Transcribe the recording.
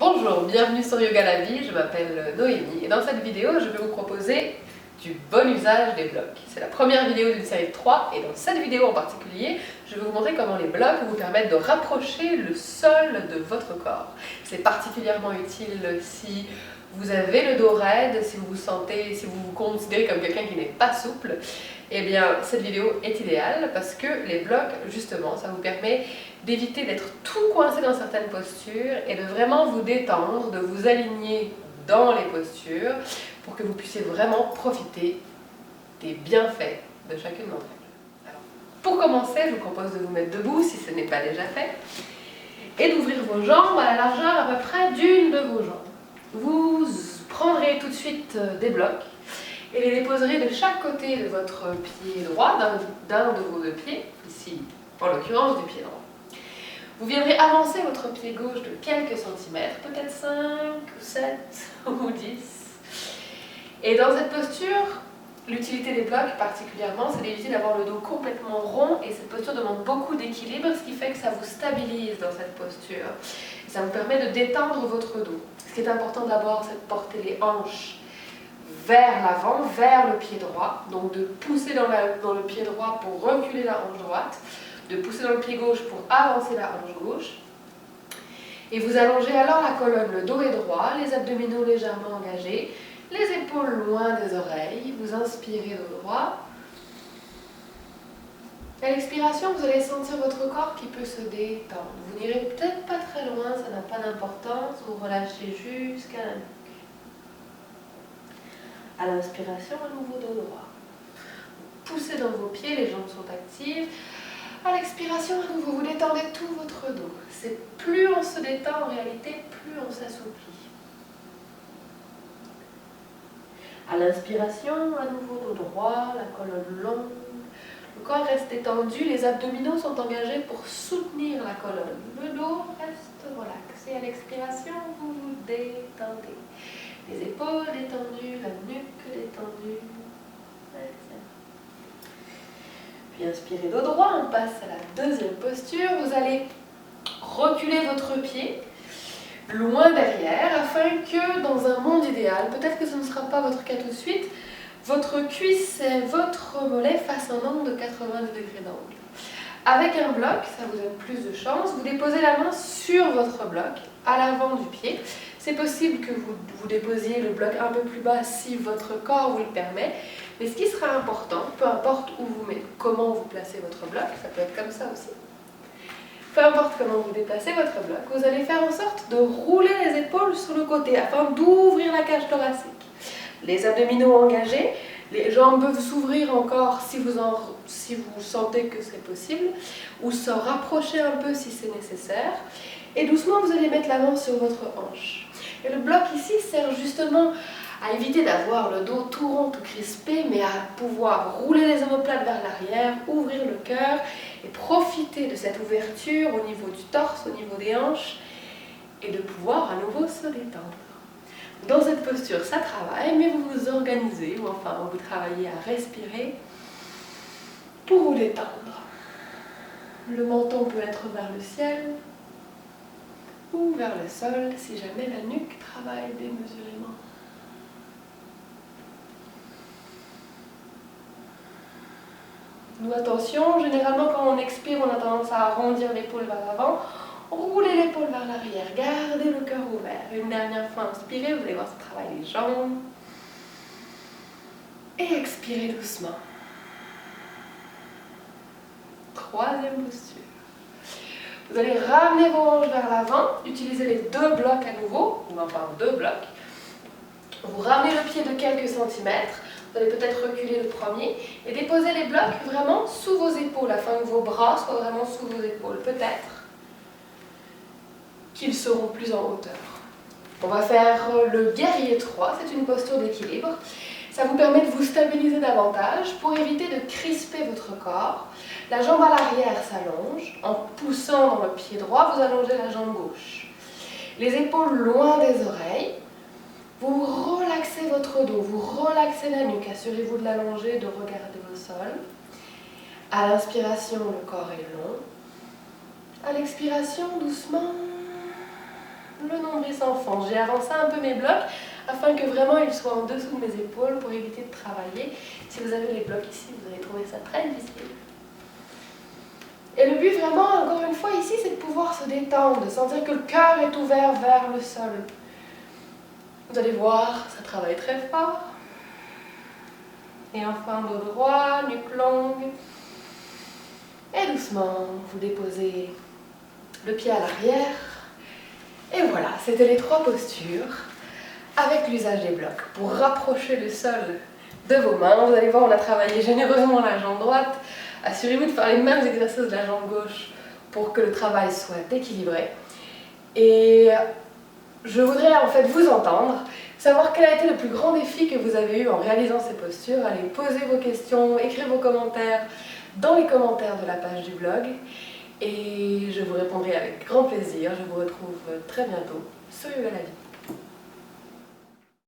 Bonjour, bienvenue sur Yoga la vie, je m'appelle Noémie et dans cette vidéo je vais vous proposer du bon usage des blocs. C'est la première vidéo d'une série de 3 et dans cette vidéo en particulier, je vais vous montrer comment les blocs vous permettent de rapprocher le sol de votre corps. C'est particulièrement utile si vous avez le dos raide, si vous vous considérez comme quelqu'un qui n'est pas souple, eh bien cette vidéo est idéale parce que les blocs, justement, ça vous permet d'éviter d'être tout coincé dans certaines postures et de vraiment vous détendre, de vous aligner dans les postures pour que vous puissiez vraiment profiter des bienfaits de chacune d'entre elles. Alors, pour commencer, je vous propose de vous mettre debout si ce n'est pas déjà fait et d'ouvrir vos jambes à la largeur à peu près d'une de vos jambes. Vous prendrez tout de suite des blocs et les déposerez de chaque côté de votre pied droit, d'un de vos deux pieds, ici en l'occurrence du pied droit. Vous viendrez avancer votre pied gauche de quelques centimètres, peut-être 5 ou 7 ou 10. Et dans cette posture, l'utilité des blocs particulièrement, c'est d'éviter d'avoir le dos complètement rond et cette posture demande beaucoup d'équilibre, ce qui fait que ça vous stabilise dans cette posture. Et ça vous permet de détendre votre dos. Ce qui est important d'abord, c'est de porter les hanches vers l'avant, vers le pied droit, donc de pousser dans le pied droit pour reculer la hanche droite, de pousser dans le pied gauche pour avancer la hanche gauche. Et vous allongez alors la colonne, le dos est droit, les abdominaux légèrement engagés, les épaules loin des oreilles, vous inspirez dos droit. À l'expiration, vous allez sentir votre corps qui peut se détendre. Vous n'irez peut-être pas très loin, ça n'a pas d'importance, vous relâchez jusqu'à la nuque. À l'inspiration, à nouveau dos droit. Poussez dans vos pieds, les jambes sont actives. À l'expiration, à nouveau, vous détendez tout votre dos. C'est plus on se détend en réalité, plus on s'assouplit. À l'inspiration, à nouveau dos droit, la colonne longue. Le corps reste étendu, les abdominaux sont engagés pour soutenir la colonne. Le dos reste relax. Et à l'expiration, vous vous détendez. Les épaules détendues, la nuque détendue. Puis inspirez dos droit, on passe à la deuxième posture. Vous allez reculer votre pied loin derrière afin que dans un monde idéal, peut-être que ce ne sera pas votre cas tout de suite, votre cuisse et votre mollet fassent un angle de 90 degrés d'angle. Avec un bloc, ça vous donne plus de chance, vous déposez la main sur votre bloc, à l'avant du pied. C'est possible que vous déposiez le bloc un peu plus bas si votre corps vous le permet, mais ce qui sera important, peu importe où vous mettez, comment vous placez votre bloc, ça peut être comme ça aussi, peu importe comment vous déplacez votre bloc, vous allez faire en sorte de rouler les épaules sur le côté afin d'ouvrir la cage thoracique. Les abdominaux engagés, les jambes peuvent s'ouvrir encore si vous sentez que c'est possible, ou se rapprocher un peu si c'est nécessaire. Et doucement, vous allez mettre la main sur votre hanche. Et le bloc ici sert justement à éviter d'avoir le dos tout rond, tout crispé, mais à pouvoir rouler les omoplates vers l'arrière, ouvrir le cœur et profiter de cette ouverture au niveau du torse, au niveau des hanches, et de pouvoir à nouveau se détendre. Dans cette posture, ça travaille, mais vous vous organisez, ou enfin vous travaillez à respirer pour vous détendre. Le menton peut être vers le ciel ou vers le sol si jamais la nuque travaille démesurément. Nous, attention, généralement quand on expire, on a tendance à arrondir l'épaule vers l'avant. Roulez l'épaule vers l'arrière, gardez le cœur ouvert. Une dernière fois, inspirez, vous allez voir, ça travaille les jambes. Et expirez doucement. Troisième posture. Vous allez ramener vos hanches vers l'avant, utilisez les deux blocs à nouveau, ou enfin deux blocs. Vous ramenez le pied de quelques centimètres, vous allez peut-être reculer le premier, et déposer les blocs vraiment sous vos épaules, afin que vos bras soient vraiment sous vos épaules. Peut-être qu'ils seront plus en hauteur. On va faire le guerrier 3, c'est une posture d'équilibre. Ça vous permet de vous stabiliser davantage pour éviter de crisper votre corps. La jambe à l'arrière s'allonge. En poussant dans le pied droit, vous allongez la jambe gauche. Les épaules loin des oreilles. Vous relaxez votre dos, vous relaxez la nuque. Assurez-vous de l'allonger, de regarder au sol. À l'inspiration, le corps est long. À l'expiration, doucement, le nombril s'enfonce. J'ai avancé un peu mes blocs afin que vraiment ils soient en dessous de mes épaules pour éviter de travailler. Si vous avez les blocs ici, vous allez trouver ça très difficile. Et le but vraiment, encore une fois ici, c'est de pouvoir se détendre, de sentir que le cœur est ouvert vers le sol. Vous allez voir, ça travaille très fort. Et enfin, dos droit, nuque longue. Et doucement, vous déposez le pied à l'arrière. Et voilà, c'était les 3 postures avec l'usage des blocs pour rapprocher le sol de vos mains. Vous allez voir, on a travaillé généreusement la jambe droite. Assurez-vous de faire les mêmes exercices de la jambe gauche pour que le travail soit équilibré. Et je voudrais en fait vous entendre, savoir quel a été le plus grand défi que vous avez eu en réalisant ces postures. Allez poser vos questions, écrire vos commentaires dans les commentaires de la page du blog. Et je vous répondrai avec grand plaisir. Je vous retrouve très bientôt sur Yoga la vie.